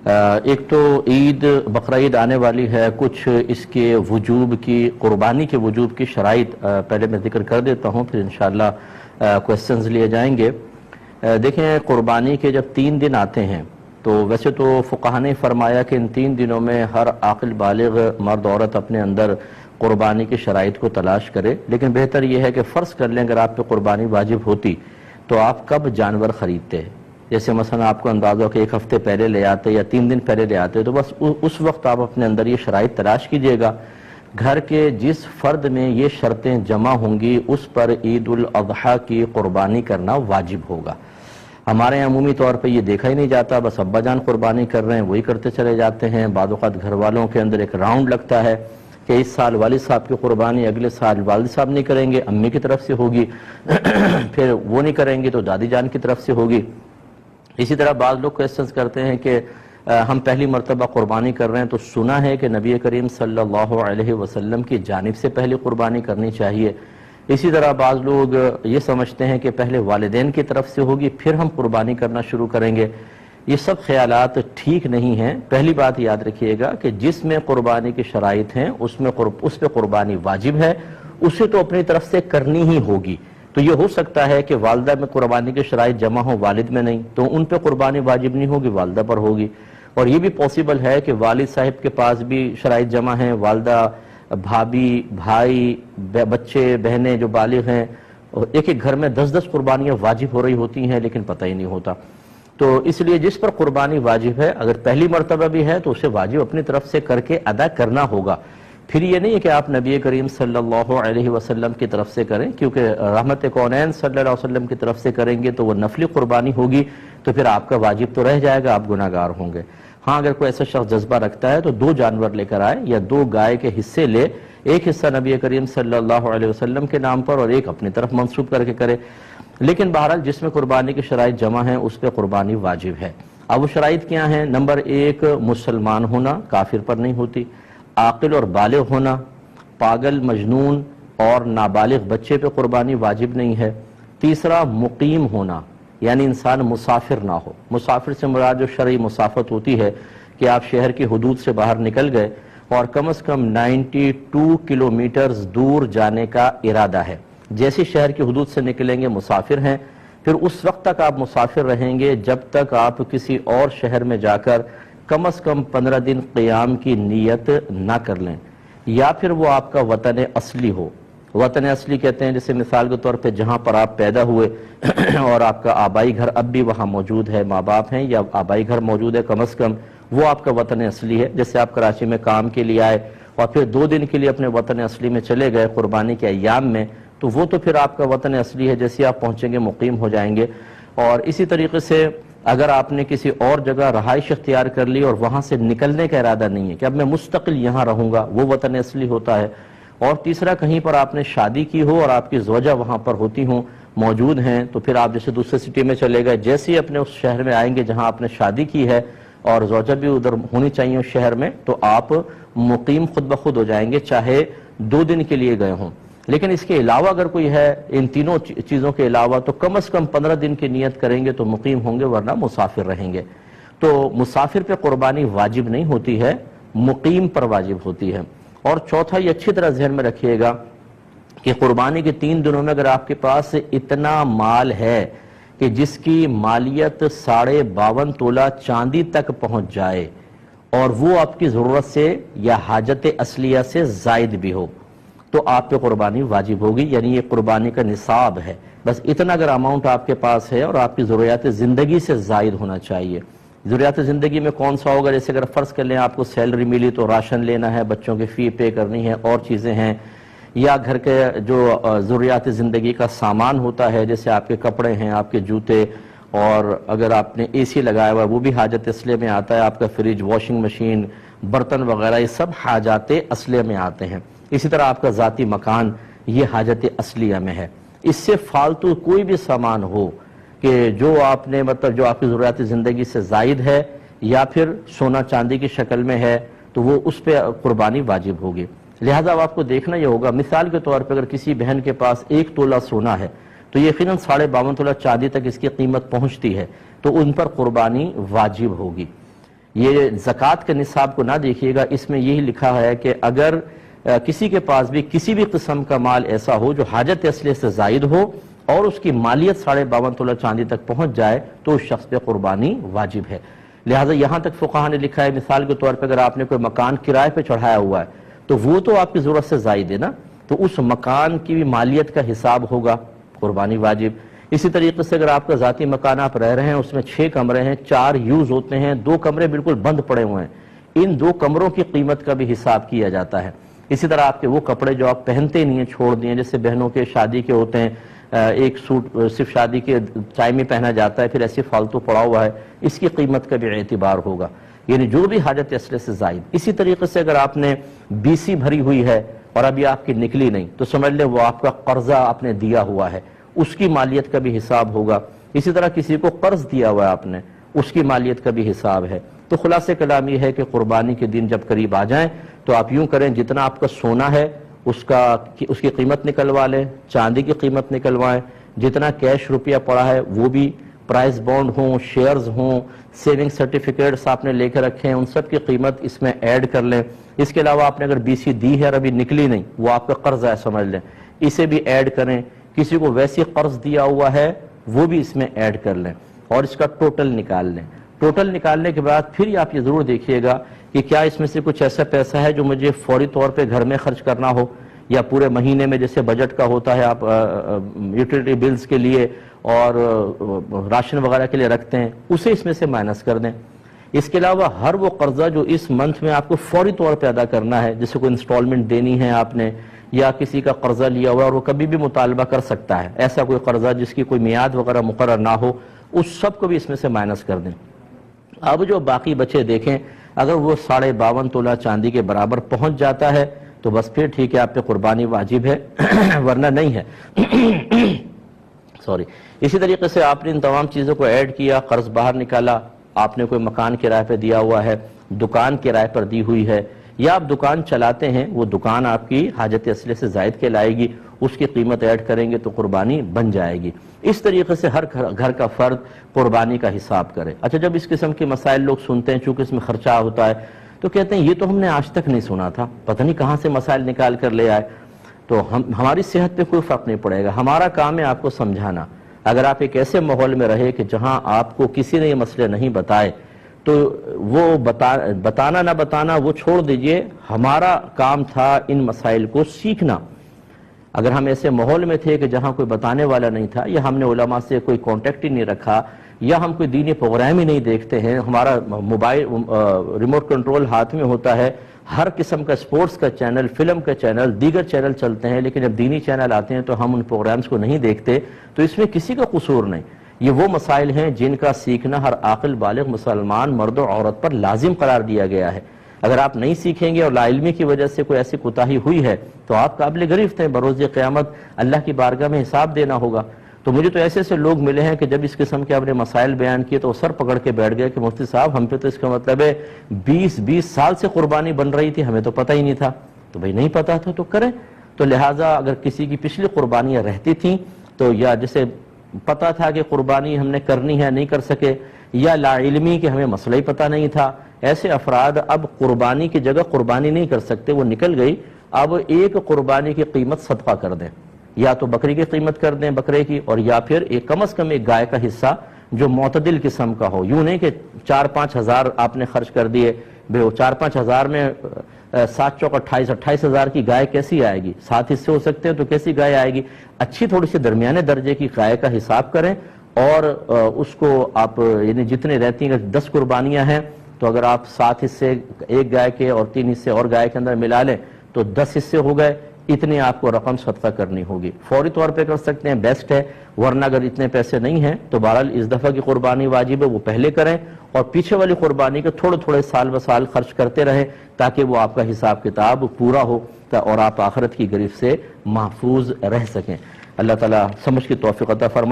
ایک تو عید بقرعید آنے والی ہے، کچھ اس کے وجوب کی، قربانی کے وجوب کی شرائط پہلے میں ذکر کر دیتا ہوں، پھر انشاءاللہ کوسچنز لیے جائیں گے۔ دیکھیں، قربانی کے جب 3 دن آتے ہیں تو ویسے تو فقہاء نے فرمایا کہ ان 3 دنوں میں ہر عاقل بالغ مرد عورت اپنے اندر قربانی کی شرائط کو تلاش کرے، لیکن بہتر یہ ہے کہ فرض کر لیں اگر آپ پہ قربانی واجب ہوتی تو آپ کب جانور خریدتے ہیں؟ جیسے مثلا آپ کو اندازہ ہو کہ 1 ہفتے پہلے لے آتے یا 3 دن پہلے لے آتے، تو بس اس وقت آپ اپنے اندر یہ شرائط تلاش کیجئے گا۔ گھر کے جس فرد میں یہ شرطیں جمع ہوں گی اس پر عید الاضحیٰ کی قربانی کرنا واجب ہوگا۔ ہمارے یہاں عمومی طور پہ یہ دیکھا ہی نہیں جاتا، بس ابا جان قربانی کر رہے ہیں وہی کرتے چلے جاتے ہیں۔ بعض اوقات گھر والوں کے اندر ایک راؤنڈ لگتا ہے کہ اس سال والد صاحب کی قربانی، اگلے سال والد صاحب نہیں کریں گے، امی کی طرف سے ہوگی، پھر وہ نہیں کریں گے تو دادی جان کی طرف سے ہوگی۔ اسی طرح بعض لوگ کوسچنز کرتے ہیں کہ ہم پہلی مرتبہ قربانی کر رہے ہیں تو سنا ہے کہ نبی کریم صلی اللہ علیہ وسلم کی جانب سے پہلی قربانی کرنی چاہیے۔ اسی طرح بعض لوگ یہ سمجھتے ہیں کہ پہلے والدین کی طرف سے ہوگی پھر ہم قربانی کرنا شروع کریں گے۔ یہ سب خیالات ٹھیک نہیں ہیں۔ پہلی بات یاد رکھیے گا کہ جس میں قربانی کی شرائط ہیں اس پہ قربانی واجب ہے، اسے تو اپنی طرف سے کرنی ہی ہوگی۔ تو یہ ہو سکتا ہے کہ والدہ میں قربانی کی شرائط جمع ہوں، والد میں نہیں، تو ان پہ قربانی واجب نہیں ہوگی، والدہ پر ہوگی۔ اور یہ بھی پاسبل ہے کہ والد صاحب کے پاس بھی شرائط جمع ہیں، والدہ، بھابھی، بھائی، بچے، بہنیں جو بالغ ہیں، ایک ایک گھر میں 10 قربانیاں واجب ہو رہی ہوتی ہیں لیکن پتہ ہی نہیں ہوتا۔ تو اس لیے جس پر قربانی واجب ہے، اگر پہلی مرتبہ بھی ہے تو اسے واجب اپنی طرف سے کر کے ادا کرنا ہوگا۔ پھر یہ نہیں ہے کہ آپ نبی کریم صلی اللہ علیہ وسلم کی طرف سے کریں، کیونکہ رحمت کونین صلی اللہ علیہ وسلم کی طرف سے کریں گے تو وہ نفلی قربانی ہوگی، تو پھر آپ کا واجب تو رہ جائے گا، آپ گناہگار ہوں گے۔ ہاں، اگر کوئی ایسا شخص جذبہ رکھتا ہے تو 2 جانور لے کر آئے یا 2 گائے کے حصے لے، ایک حصہ نبی کریم صلی اللہ علیہ وسلم کے نام پر اور ایک اپنی طرف منسوب کر کے کرے۔ لیکن بہرحال جس میں قربانی کی شرائط جمع ہیں اس پہ قربانی واجب ہے۔ اب وہ شرائط کیا ہیں؟ نمبر 1، مسلمان ہونا، کافر پر نہیں ہوتی۔ عاقل اور بالغ ہونا، پاگل، مجنون اور نابالغ بچے پہ قربانی واجب نہیں ہے۔ تیسرا، مقیم ہونا، یعنی انسان مسافر نہ ہو۔ مسافر سے مراد جو شرعی مسافت ہوتی ہے کہ آپ شہر کی حدود سے باہر نکل گئے اور کم از کم 92 کلومیٹرز دور جانے کا ارادہ ہے۔ جیسے شہر کی حدود سے نکلیں گے مسافر ہیں، پھر اس وقت تک آپ مسافر رہیں گے جب تک آپ کسی اور شہر میں جا کر کم از کم 15 دن قیام کی نیت نہ کر لیں، یا پھر وہ آپ کا وطن اصلی ہو۔ وطن اصلی کہتے ہیں جیسے مثال کے طور پہ جہاں پر آپ پیدا ہوئے اور آپ کا آبائی گھر اب بھی وہاں موجود ہے، ماں باپ ہیں یا آبائی گھر موجود ہے، کم از کم وہ آپ کا وطن اصلی ہے۔ جیسے آپ کراچی میں کام کے لیے آئے اور پھر 2 دن کے لیے اپنے وطن اصلی میں چلے گئے قربانی کے ایام میں، تو وہ تو پھر آپ کا وطن اصلی ہے، جیسے آپ پہنچیں گے مقیم ہو جائیں گے۔ اور اسی طریقے سے اگر آپ نے کسی اور جگہ رہائش اختیار کر لی اور وہاں سے نکلنے کا ارادہ نہیں ہے کہ اب میں مستقل یہاں رہوں گا، وہ وطن اصلی ہوتا ہے۔ اور تیسرا، کہیں پر آپ نے شادی کی ہو اور آپ کی زوجہ وہاں پر ہوتی ہوں، موجود ہیں، تو پھر آپ جیسے دوسرے سٹی میں چلے گئے، جیسے ہی اپنے اس شہر میں آئیں گے جہاں آپ نے شادی کی ہے اور زوجہ بھی ادھر ہونی چاہیے اس شہر میں، تو آپ مقیم خود بخود ہو جائیں گے، چاہے 2 دن کے لیے گئے ہوں۔ لیکن اس کے علاوہ اگر کوئی ہے، ان تینوں چیزوں کے علاوہ، تو کم از کم 15 دن کی نیت کریں گے تو مقیم ہوں گے، ورنہ مسافر رہیں گے۔ تو مسافر پہ قربانی واجب نہیں ہوتی ہے، مقیم پر واجب ہوتی ہے۔ اور چوتھا، یہ اچھی طرح ذہن میں رکھیے گا کہ قربانی کے 3 دنوں میں اگر آپ کے پاس اتنا مال ہے کہ جس کی مالیت 52.5 تولہ چاندی تک پہنچ جائے اور وہ آپ کی ضرورت سے یا حاجت اصلیہ سے زائد بھی ہو، تو آپ پہ قربانی واجب ہوگی، یعنی یہ قربانی کا نصاب ہے۔ بس اتنا اگر اماؤنٹ آپ کے پاس ہے اور آپ کی ضروریات زندگی سے زائد ہونا چاہیے۔ ضروریات زندگی میں کون سا ہوگا؟ جیسے اگر فرض کر لیں آپ کو سیلری ملی تو راشن لینا ہے، بچوں کی فی پے کرنی ہے، اور چیزیں ہیں، یا گھر کے جو ضروریات زندگی کا سامان ہوتا ہے، جیسے آپ کے کپڑے ہیں، آپ کے جوتے، اور اگر آپ نے اے سی لگایا ہوا ہے وہ بھی حاجت اصلیہ میں آتا ہے، آپ کا فریج، واشنگ مشین، برتن وغیرہ، یہ سب حاجات اصلیہ میں آتے ہیں۔ اسی طرح آپ کا ذاتی مکان، یہ حاجت اصلیہ میں ہے۔ اس سے فالتو کوئی بھی سامان ہو کہ جو آپ نے جو آپ کی ضروریات زندگی سے زائد ہے یا پھر سونا چاندی کی شکل میں ہے، تو وہ اس پہ قربانی واجب ہوگی۔ لہٰذا اب آپ کو دیکھنا یہ ہوگا، مثال کے طور پہ اگر کسی بہن کے پاس 1 تولہ سونا ہے تو یقیناً 52.5 تولہ چاندی تک اس کی قیمت پہنچتی ہے، تو ان پر قربانی واجب ہوگی۔ یہ زکوٰۃ کے نصاب کو نہ دیکھیے گا، اس میں یہی لکھا ہے کہ اگر کسی کے پاس بھی کسی بھی قسم کا مال ایسا ہو جو حاجت اصلیہ سے زائد ہو اور اس کی مالیت 52.5 تولہ چاندی تک پہنچ جائے تو اس شخص پہ قربانی واجب ہے۔ لہٰذا یہاں تک فقہا نے لکھا ہے، مثال کے طور پہ اگر آپ نے کوئی مکان کرائے پہ چڑھایا ہوا ہے تو وہ تو آپ کی ضرورت سے زائد ہے نا، تو اس مکان کی بھی مالیت کا حساب ہوگا، قربانی واجب۔ اسی طریقے سے اگر آپ کا ذاتی مکان آپ رہ رہے ہیں، اس میں 6 کمرے ہیں، 4 یوز ہوتے ہیں، 2 کمرے بالکل بند پڑے ہوئے ہیں، ان 2 کمروں کی قیمت کا بھی حساب کیا جاتا ہے۔ اسی طرح آپ کے وہ کپڑے جو آپ پہنتے نہیں ہیں، چھوڑ دیے، جیسے بہنوں کے شادی کے ہوتے ہیں، ایک سوٹ صرف شادی کے ٹائم میں پہنا جاتا ہے، پھر ایسے فالتو پڑا ہوا ہے، اس کی قیمت کا بھی اعتبار ہوگا، یعنی جو بھی حاجت اصلیہ سے زائد۔ اسی طریقے سے اگر آپ نے BC بھری ہوئی ہے اور ابھی آپ کی نکلی نہیں تو سمجھ لیں وہ آپ کا قرضہ آپ نے دیا ہوا ہے، اس کی مالیت کا بھی حساب ہوگا۔ اسی طرح کسی کو قرض دیا ہوا ہے آپ نے، اس کی مالیت کا بھی حساب ہے۔ تو خلاصہ کلام یہ ہے کہ قربانی کے دن جب قریب آ جائیں تو آپ یوں کریں، جتنا آپ کا سونا ہے اس کی قیمت نکلوا لیں، چاندی کی قیمت نکلوائیں، جتنا کیش روپیہ پڑا ہے وہ بھی، پرائز بانڈ ہوں، شیئرز ہوں، سیونگ سرٹیفکیٹس آپ نے لے کے رکھے ہیں، ان سب کی قیمت اس میں ایڈ کر لیں۔ اس کے علاوہ آپ نے اگر BC دی ہے اور ابھی نکلی نہیں، وہ آپ کا قرض ہے سمجھ لیں، اسے بھی ایڈ کریں۔ کسی کو ویسی قرض دیا ہوا ہے وہ بھی اس میں ایڈ کر لیں اور اس کا ٹوٹل نکال لیں۔ ٹوٹل نکالنے کے بعد پھر آپ یہ ضرور دیکھیے گا کہ کیا اس میں سے کچھ ایسا پیسہ ہے جو مجھے فوری طور پہ گھر میں خرچ کرنا ہو، یا پورے مہینے میں جیسے بجٹ کا ہوتا ہے، آپ یوٹیلیٹی بلز کے لیے اور راشن وغیرہ کے لیے رکھتے ہیں، اسے اس میں سے مائنس کر دیں۔ اس کے علاوہ ہر وہ قرضہ جو اس منتھ میں آپ کو فوری طور پہ ادا کرنا ہے، جیسے کوئی انسٹالمنٹ دینی ہے آپ نے، یا کسی کا قرضہ لیا ہوا اور وہ کبھی بھی مطالبہ کر سکتا ہے، ایسا کوئی قرضہ جس کی کوئی میعاد وغیرہ مقرر نہ ہو، اس سب کو بھی اس میں سے مائنس کر دیں۔ اب جو باقی بچے دیکھیں، اگر وہ 52.5 تولہ چاندی کے برابر پہنچ جاتا ہے تو بس پھر ٹھیک ہے، آپ پہ قربانی واجب ہے، ورنہ نہیں ہے۔ سوری۔ اسی طریقے سے آپ نے ان تمام چیزوں کو ایڈ کیا، قرض باہر نکالا، آپ نے کوئی مکان کرائے پہ دیا ہوا ہے، دکان کرائے پر دی ہوئی ہے، یا آپ دکان چلاتے ہیں، وہ دکان آپ کی حاجت اصلیہ سے زائد کے لائے گی، اس کی قیمت ایڈ کریں گے تو قربانی بن جائے گی۔ اس طریقے سے ہر گھر کا فرد قربانی کا حساب کرے۔ اچھا، جب اس قسم کے مسائل لوگ سنتے ہیں، چونکہ اس میں خرچہ ہوتا ہے، تو کہتے ہیں یہ تو ہم نے آج تک نہیں سنا تھا، پتہ نہیں کہاں سے مسائل نکال کر لے آئے۔ تو ہماری صحت پہ کوئی فرق نہیں پڑے گا، ہمارا کام ہے آپ کو سمجھانا۔ اگر آپ ایک ایسے ماحول میں رہے کہ جہاں آپ کو کسی نے یہ مسئلے نہیں بتائے تو وہ بتانا نہ بتانا وہ چھوڑ دیجئے، ہمارا کام تھا ان مسائل کو سیکھنا۔ اگر ہم ایسے ماحول میں تھے کہ جہاں کوئی بتانے والا نہیں تھا، یا ہم نے علماء سے کوئی کانٹیکٹ ہی نہیں رکھا، یا ہم کوئی دینی پروگرام ہی نہیں دیکھتے ہیں، ہمارا موبائل ریموٹ کنٹرول ہاتھ میں ہوتا ہے، ہر قسم کا سپورٹس کا چینل، فلم کا چینل، دیگر چینل چلتے ہیں، لیکن جب دینی چینل آتے ہیں تو ہم ان پروگرامز کو نہیں دیکھتے، تو اس میں کسی کا قصور نہیں۔ یہ وہ مسائل ہیں جن کا سیکھنا ہر عاقل بالغ مسلمان مرد و عورت پر لازم قرار دیا گیا ہے۔ اگر آپ نہیں سیکھیں گے اور لا علمی کی وجہ سے کوئی ایسی کوتاہی ہوئی ہے تو آپ قابل گرفت ہیں، بروز قیامت اللہ کی بارگاہ میں حساب دینا ہوگا۔ تو مجھے تو ایسے سے لوگ ملے ہیں کہ جب اس قسم کے آپ نے مسائل بیان کیے تو سر پکڑ کے بیٹھ گئے کہ مفتی صاحب ہم پہ تو اس کا مطلب ہے 20 سال سے قربانی بن رہی تھی، ہمیں تو پتہ ہی نہیں تھا۔ تو بھئی نہیں پتہ تھا تو کریں۔ تو لہٰذا اگر کسی کی پچھلی قربانیاں رہتی تھیں تو یا جسے پتہ تھا کہ قربانی ہم نے کرنی ہے نہیں کر سکے، یا لا علمی کہ ہمیں مسئلہ ہی پتہ نہیں تھا، ایسے افراد اب قربانی کی جگہ قربانی نہیں کر سکتے، وہ نکل گئی۔ اب ایک قربانی کی قیمت صدقہ کر دیں، یا تو بکری کی قیمت کر دیں بکرے کی، اور یا پھر ایک کم از کم ایک گائے کا حصہ جو معتدل قسم کا ہو، یوں نہیں کہ 4-5 ہزار آپ نے خرچ کر دیے، 4-5 ہزار میں 7 چوک 28 ہزار کی گائے کیسی آئے گی؟ 7 حصے ہو سکتے ہیں تو کیسی گائے آئے گی؟ اچھی تھوڑی سی درمیانے درجے کی گائے کا حساب کریں، اور اس کو آپ یعنی جتنے رہتی ہیں، 10 قربانیاں ہیں تو اگر آپ 7 حصے ایک گائے کے اور 3 حصے اور گائے کے اندر ملا لیں تو 10 حصے ہو گئے، اتنے آپ کو رقم صدقہ کرنی ہوگی۔ فوری طور پہ کر سکتے ہیں، بیسٹ ہے، ورنہ اگر اتنے پیسے نہیں ہیں تو بہرحال اس دفعہ کی قربانی واجب ہے وہ پہلے کریں، اور پیچھے والی قربانی کے تھوڑے سال بسال خرچ کرتے رہیں تاکہ وہ آپ کا حساب کتاب پورا ہو اور آپ آخرت کی گرفت سے محفوظ رہ سکیں۔ اللہ تعالیٰ سمجھ کی توفیق عطا فرمائے۔